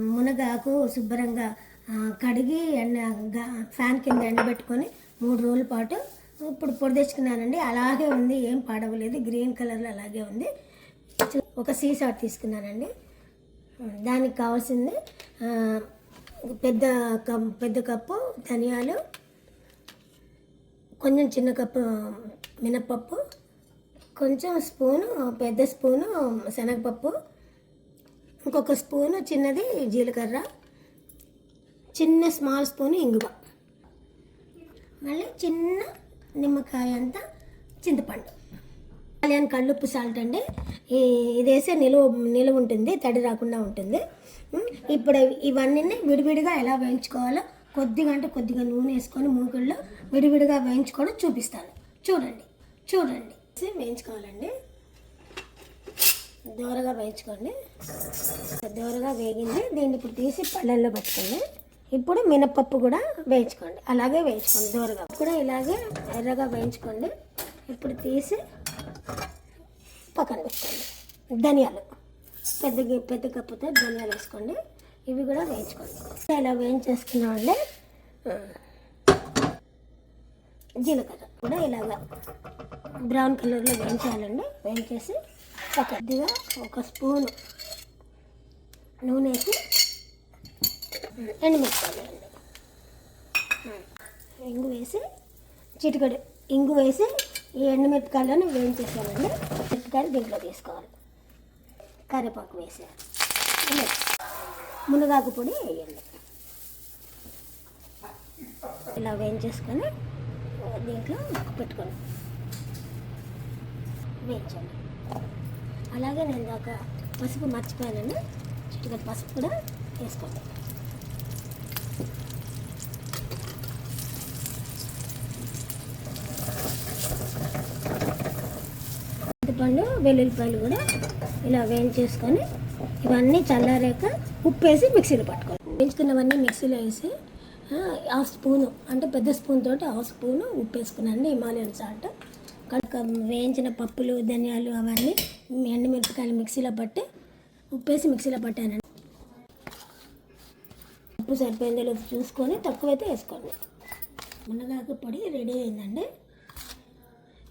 మునగాకు శుభ్రంగా కడిగి ఫ్యాన్ కింద ఎండబెట్టుకొని 3 రోజుల పాటు ఇప్పుడు పొడి తెచ్చుకున్నానండి. అలాగే ఉంది, ఏం పాడవలేదు, గ్రీన్ కలర్లో అలాగే ఉంది. ఒక సీసాట్ తీసుకున్నానండి. దానికి కావాల్సింది పెద్ద కప్పు ధనియాలు, కొంచెం చిన్న కప్పు మినపప్పు, కొంచెం పెద్ద స్పూను శనగపప్పు, ఇంకొక స్పూను చిన్నది జీలకర్ర, స్మాల్ స్పూను ఇంగువ, మళ్ళీ చిన్న నిమ్మకాయ అంత చింతపండు, కళ్యాణ్ కళ్ళుప్పు సాల్ట్ అండి. ఇది వేసే నిలువ ఉంటుంది, తడి రాకుండా ఉంటుంది. ఇప్పుడు ఇవన్నీ విడివిడిగా ఎలా వేయించుకోవాలో కొద్దిగా నూనె వేసుకొని మూకుల్లో విడివిడిగా వేయించుకోవడం చూపిస్తాను. చూడండి వేయించుకోవాలండి. దోరగా వేయించుకోండి. దోరగా వేగింది. దీన్ని ఇప్పుడు తీసి పళ్ళల్లో పెట్టుకోండి. ఇప్పుడు మినపప్పు కూడా వేయించుకోండి. అలాగే వేయించుకోండి దోరగా కూడా ఇలాగే ఎర్రగా వేయించుకోండి. ఇప్పుడు తీసి పక్కన పెట్టుకోండి. ధనియాలు పెద్ద కప్పుతో ధనియాలు వేసుకోండి. ఇవి కూడా వేయించుకోండి. ఇలా వేయించేసుకున్నామండి. జీలకర్ర కూడా ఇలాగా బ్రౌన్ కలర్లో వేయించాలండి. వేయించేసి కొద్దిగా ఒక స్పూను నూనె వేసి ఎండుమిరపకాయలు వేయండి. ఇంగు వేసి చిటికడు ఇంగు వేసి ఈ ఎండుమిరపకాయలను వేయించేసానండి. మిరపకాయలు దీంట్లో తీసుకోవాలి. కరివేపాకు వేసి మునగాకు పొడి వేయండి. ఇలా వేయించేసుకొని దీంట్లో పెట్టుకోండి, వేయించండి. అలాగే నేను దాకా పసుపు మర్చిపోయానండి. చిటికెడు పసుపు కూడా వేసుకోండి. చింతపండు వెల్లుల్లిపాయలు కూడా ఇలా వేయించేసుకొని ఇవన్నీ చల్లారాక ఉప్పు వేసి మిక్సీలో పట్టుకోవాలి. వేయించుకున్నవన్నీ మిక్సీలో వేసి హాఫ్ స్పూను అంటే పెద్ద స్పూన్ తోటి హాఫ్ స్పూను ఉప్పు వేసుకున్నాను, హిమాలయన్ సాల్ట్. వేయించిన పప్పులు ధనియాలు అవన్నీ ఎండుమిరపకాయలు మిక్సీలో పట్టి ఉప్పు వేసి మిక్సీలో పట్టానండి. ఉప్పు సరిపోయిందో లేదో చూసుకొని తక్కువైతే వేసుకోండి. మునగాకు పొడి రెడీ అయిందండి.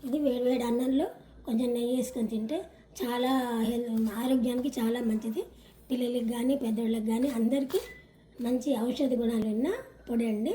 ఇది వేడి అన్నంలో కొంచెం నెయ్యి వేసుకొని తింటే చాలా ఆరోగ్యానికి చాలా మంచిది. పిల్లలకి కానీ పెద్దవాళ్ళకి కానీ అందరికీ మంచి ఔషధ గుణాలు ఉన్న పొడి అండి.